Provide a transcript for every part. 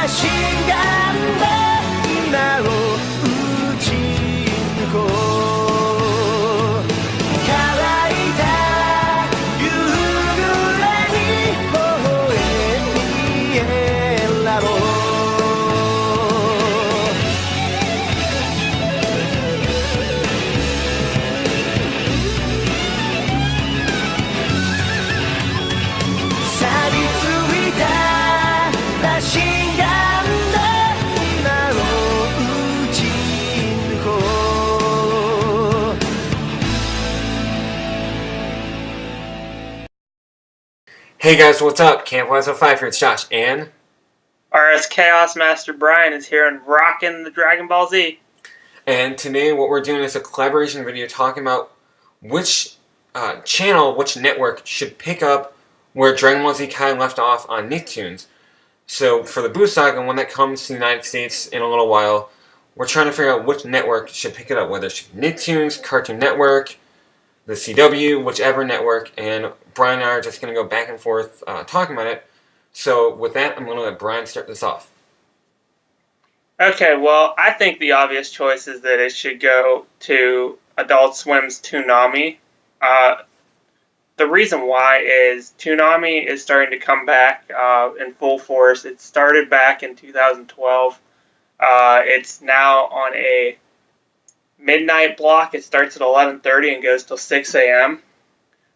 しがんだ今を打ち抜こう乾いた夕暮れに微笑み選ぼうHey guys, what's up? Camp 105 here, it's Josh, and RSChaosmaster Brian is here and rocking the Dragonball Z. And today what we're doing is a collaboration video talking about which channel, which network should pick up where Dragonball Z Kai left off on Nicktoons. So for the Boo Saga, when that comes to the United States in a little while, we're trying to figure out which network should pick it up, whether it should be Nicktoons, Cartoon Network, the CW, whichever network, and Brian and I are just going to go back and forth talking about it. So with that, I'm going to let Brian start this off. Okay, well, I think the obvious choice is that it should go to Adult Swim's Toonami. The reason why is Toonami is starting to come back in full force. It started back in 2012. It's now on a midnight block. It starts at 11:30 and goes till 6 a.m.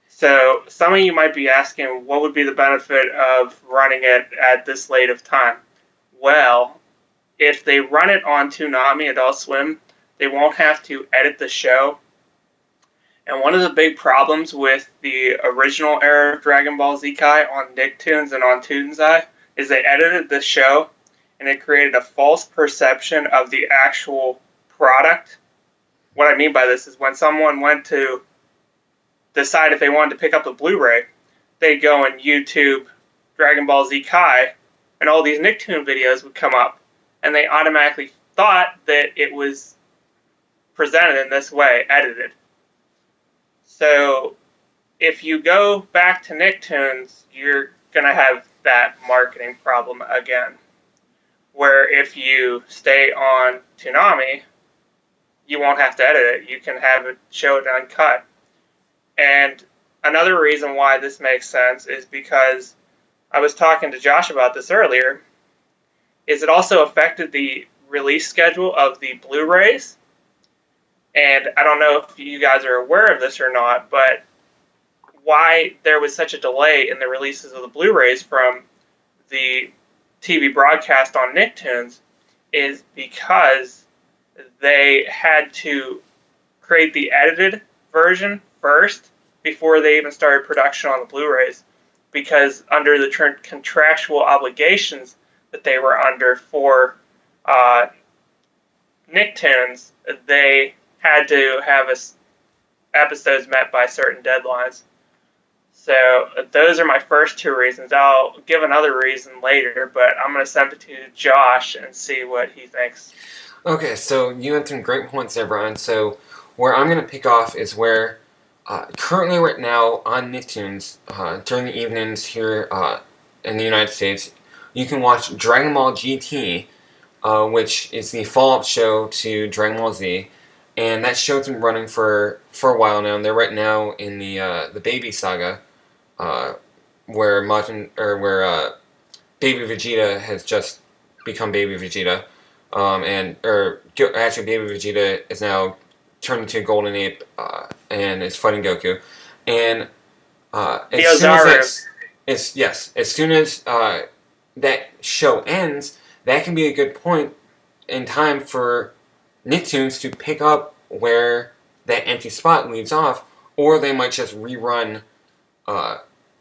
So some of you might be asking, what would be the benefit of running it at this late of time? Well, if they run it on Toonami, Adult Swim, they won't have to edit the show. And one of the big problems with the original era of Dragon Ball Z Kai on Nicktoons and on Toonami is they edited the show and it created a false perception of the actual product. What I mean by this is when someone went to decide if they wanted to pick up the Blu-ray, they'd go on YouTube Dragon Ball Z Kai, and all these Nicktoon videos would come up, and they automatically thought that it was presented in this way, edited. So if you go back to Nicktoons, you're going to have that marketing problem again, where if you stay on Toonami, you won't have to edit it. You can have it show it uncut. And another reason why this makes sense is because I was talking to Josh about this earlier, is it also affected the release schedule of the Blu-rays. And I don't know if you guys are aware of this or not, but why there was such a delay in the releases of the Blu-rays from the TV broadcast on Nicktoons is because they had to create the edited version first before they even started production on the Blu-rays, because under the contractual obligations that they were under for Nicktoons, they had to have episodes met by certain deadlines. So those are my first two reasons. I'll give another reason later, but I'm going to send it to Josh and see what he thinks. Okay, so you had some great points there, Brian. So where I'm going to pick off is where currently right now on Nicktoons, during the evenings here in the United States, you can watch Dragon Ball GT, which is the follow-up show to Dragon Ball Z, and that show's been running for a while now, and they're right now in the Baby Saga, where Baby Vegeta has just become Baby Vegeta. Actually, Baby Vegeta is now turned into a Golden Ape and is fighting Goku. And as soon as that show ends, that can be a good point in time for Nicktoons to pick up where that empty spot leaves off, or they might just rerun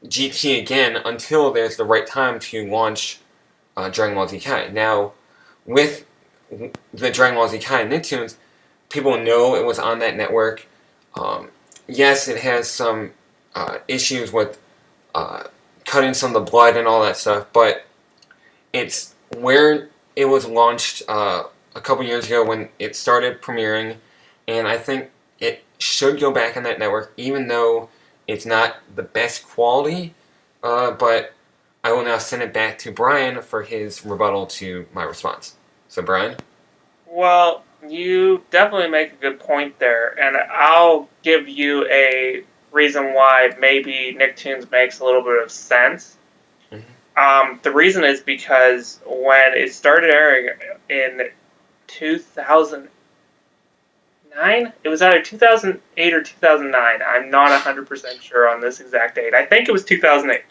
GT again until there's the right time to launch Dragon Ball Z Kai. Now, with the Dragon Ball Z Kai Nicktoons, people know it was on that network. Yes, it has some issues with cutting some of the blood and all that stuff, but it's where it was launched a couple years ago when it started premiering, and I think it should go back on that network, even though it's not the best quality, but I will now send it back to Brian for his rebuttal to my response. So, Brian? Well, you definitely make a good point there, and I'll give you a reason why maybe Nicktoons makes a little bit of sense. The reason is because when it started airing in 2009, it was either 2008 or 2009. I'm not 100% sure on this exact date. I think it was 2008.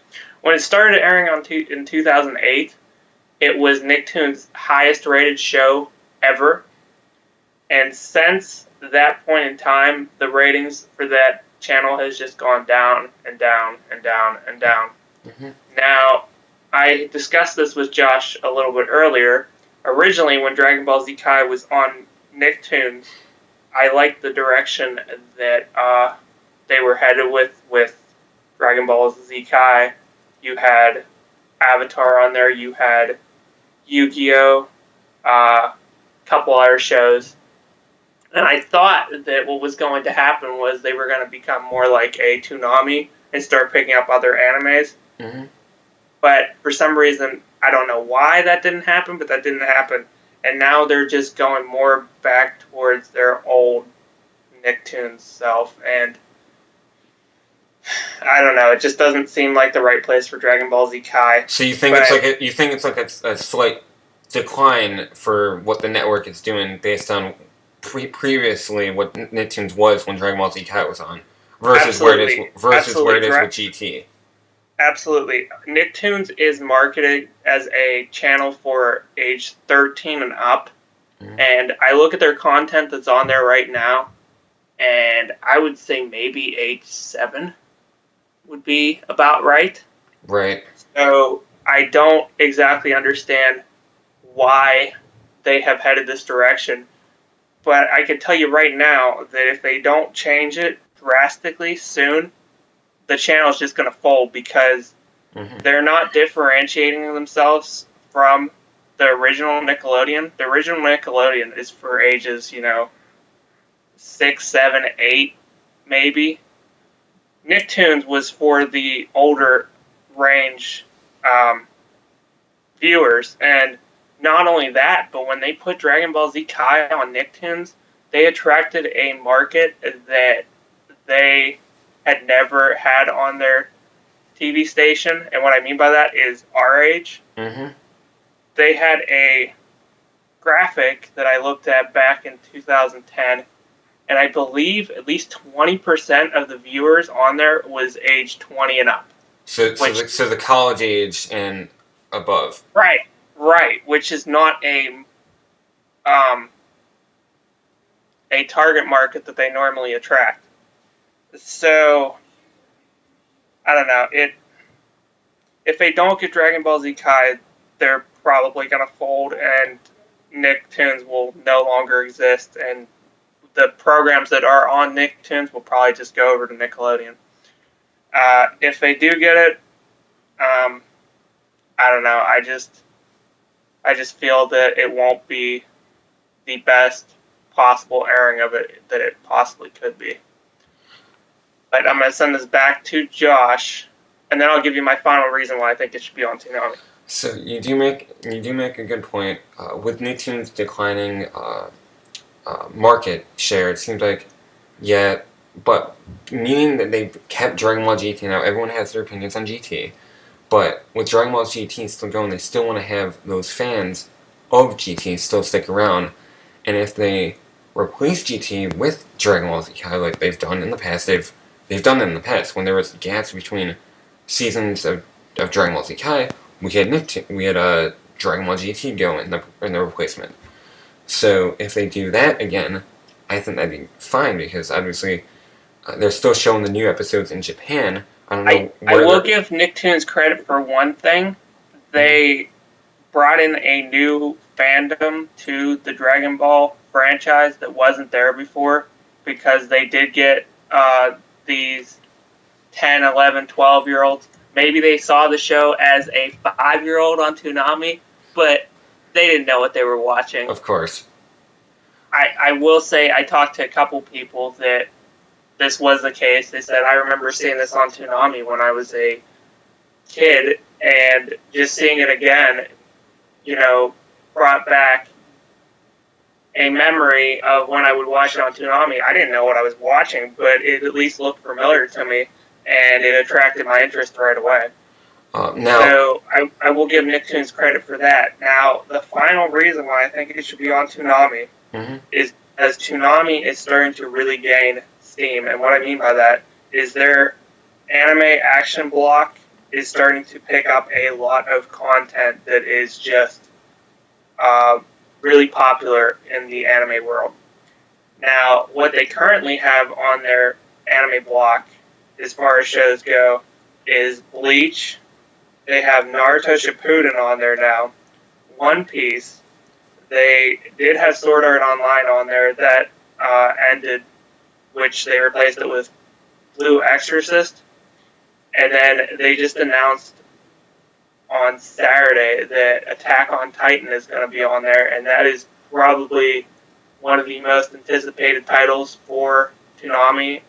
When it started airing in 2008, it was Nicktoons' highest rated show ever. And since that point in time, the ratings for that channel has just gone down and down and down and down. Now, I discussed this with Josh a little bit earlier. Originally, when Dragonball Z Kai was on Nicktoons, I liked the direction that they were headed with Dragonball Z Kai. You had Avatar on there, you had Yu-Gi-Oh!, a couple other shows. And I thought that what was going to happen was they were going to become more like a Toonami and start picking up other animes. But for some reason, I don't know why that didn't happen, but that didn't happen. And now they're just going more back towards their old Nicktoons self. And I don't know, it just doesn't seem like the right place for Dragon Ball Z Kai. So you think it's like a slight decline for what the network is doing based on previously what Nicktoons was when Dragon Ball Z Kai was on, versus where it is with GT. Absolutely. Nicktoons is marketed as a channel for age 13 and up, and I look at their content that's on there right now, and I would say maybe age 7 would be about right. Right. So I don't exactly understand why they have headed this direction, but I can tell you right now that if they don't change it drastically soon, the channel is just going to fold because they're not differentiating themselves from the original Nickelodeon. The original Nickelodeon is for ages, 6, 7, 8, maybe. Nicktoons was for the older range viewers, and not only that, but when they put Dragon Ball Z Kai on Nicktoons, they attracted a market that they had never had on their TV station, and what I mean by that is our age. They had a graphic that I looked at back in 2010, and I believe at least 20% of the viewers on there was age 20 and up. So the college age and above. Right, which is not a target market that they normally attract. So, I don't know. If they don't get Dragon Ball Z Kai, they're probably going to fold, and Nicktoons will no longer exist, and the programs that are on Nicktoons will probably just go over to Nickelodeon. If they do get it, I don't know. I just feel that it won't be the best possible airing of it that it possibly could be. But I'm going to send this back to Josh, and then I'll give you my final reason why I think it should be on Toonami. So you do make a good point. With Nicktoons declining market share, it seems like, but meaning that they've kept Dragon Ball GT. Now everyone has their opinions on GT, but with Dragon Ball GT still going, they still want to have those fans of GT still stick around. And if they replace GT with Dragon Ball Z Kai like they've done in the past, they've done that in the past when there was gaps between seasons of Dragon Ball Z Kai. We had Dragon Ball GT go in the replacement. So if they do that again, I think that'd be fine because obviously they're still showing the new episodes in Japan. I don't know. I will give Nicktoons credit for one thing. They brought in a new fandom to the Dragon Ball franchise that wasn't there before, because they did get these 10, 11, 12-year-olds. Maybe they saw the show as a 5-year-old on Toonami, but they didn't know what they were watching. Of course. I will say I talked to a couple people that this was the case. They said, I remember seeing this on Toonami when I was a kid, and just seeing it again, brought back a memory of when I would watch it on Toonami. I didn't know what I was watching, but it at least looked familiar to me, and it attracted my interest right away. So I will give Nicktoons credit for that. Now, the final reason why I think it should be on Toonami is as Toonami is starting to really gain steam. And what I mean by that is their anime action block is starting to pick up a lot of content that is just really popular in the anime world. Now, what they currently have on their anime block, as far as shows go, is Bleach. They have Naruto Shippuden on there now. One Piece. They did have Sword Art Online on there that ended, which they replaced it with Blue Exorcist. And then they just announced on Saturday that Attack on Titan is going to be on there, and that is probably one of the most anticipated titles for Toonami,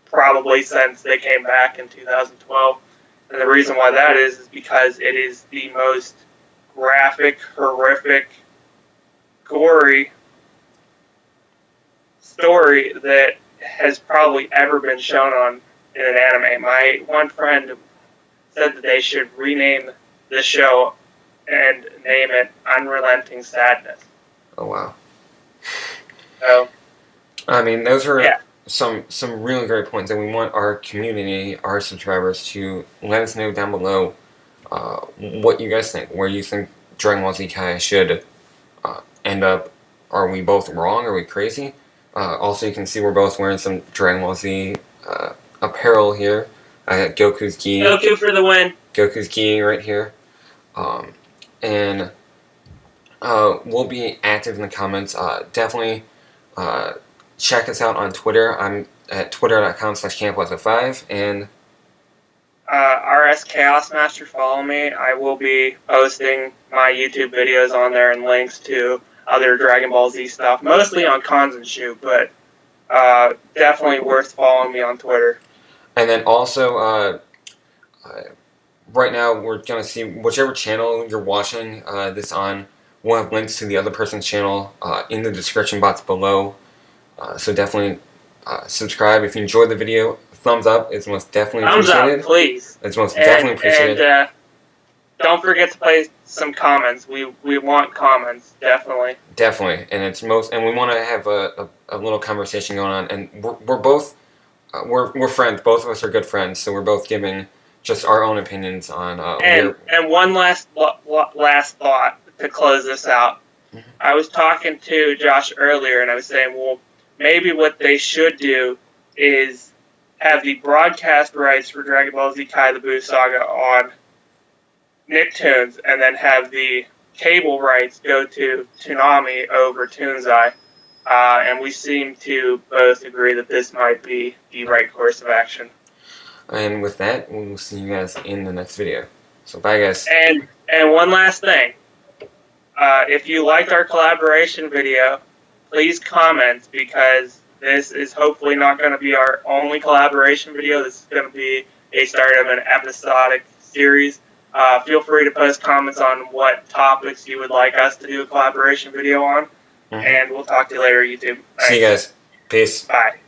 probably since they came back in 2012. And the reason why that is because it is the most graphic, horrific, gory story that has probably ever been shown on in an anime. My one friend said that they should rename the show and name it Unrelenting Sadness. Oh, wow. So, I mean, those are some really great points, and we want our community, our subscribers, to let us know down below what you guys think, where you think Dragon Ball Z Kai should end up. Are we both wrong? Are we crazy? Also, you can see we're both wearing some Dragon Ball Z apparel here. I got Goku's gi. Goku for the win. Goku's gi right here. And we'll be active in the comments. Definitely check us out on Twitter. I'm at twitter.com/camp5, and RSChaosmaster, follow me. I will be posting my YouTube videos on there and links to other Dragon Ball Z stuff, mostly on Cons and Shoot, but definitely worth following me on Twitter. And then also, right now we're going to see whichever channel you're watching this on. We'll have links to the other person's channel in the description box below. So definitely subscribe. If you enjoyed the video, thumbs up. It's most definitely appreciated. Thumbs up, please. It's most definitely appreciated. And don't forget to place some comments. We want comments, definitely. Definitely, and we want to have a little conversation going on. And we're both we're friends. Both of us are good friends, so we're both giving just our own opinions on. And one last thought to close this out. Mm-hmm. I was talking to Josh earlier, and I was saying, well, maybe what they should do is have the broadcast rights for Dragon Ball Z Kai the Buu Saga on Nicktoons, and then have the cable rights go to Toonami over Toonzai. And we seem to both agree that this might be the right course of action. And with that, we'll see you guys in the next video. So bye, guys. And one last thing. If you liked our collaboration video, please comment, because this is hopefully not going to be our only collaboration video. This is going to be a start of an episodic series. Feel free to post comments on what topics you would like us to do a collaboration video on. Mm-hmm. And we'll talk to you later, YouTube. See you guys. Peace. Bye.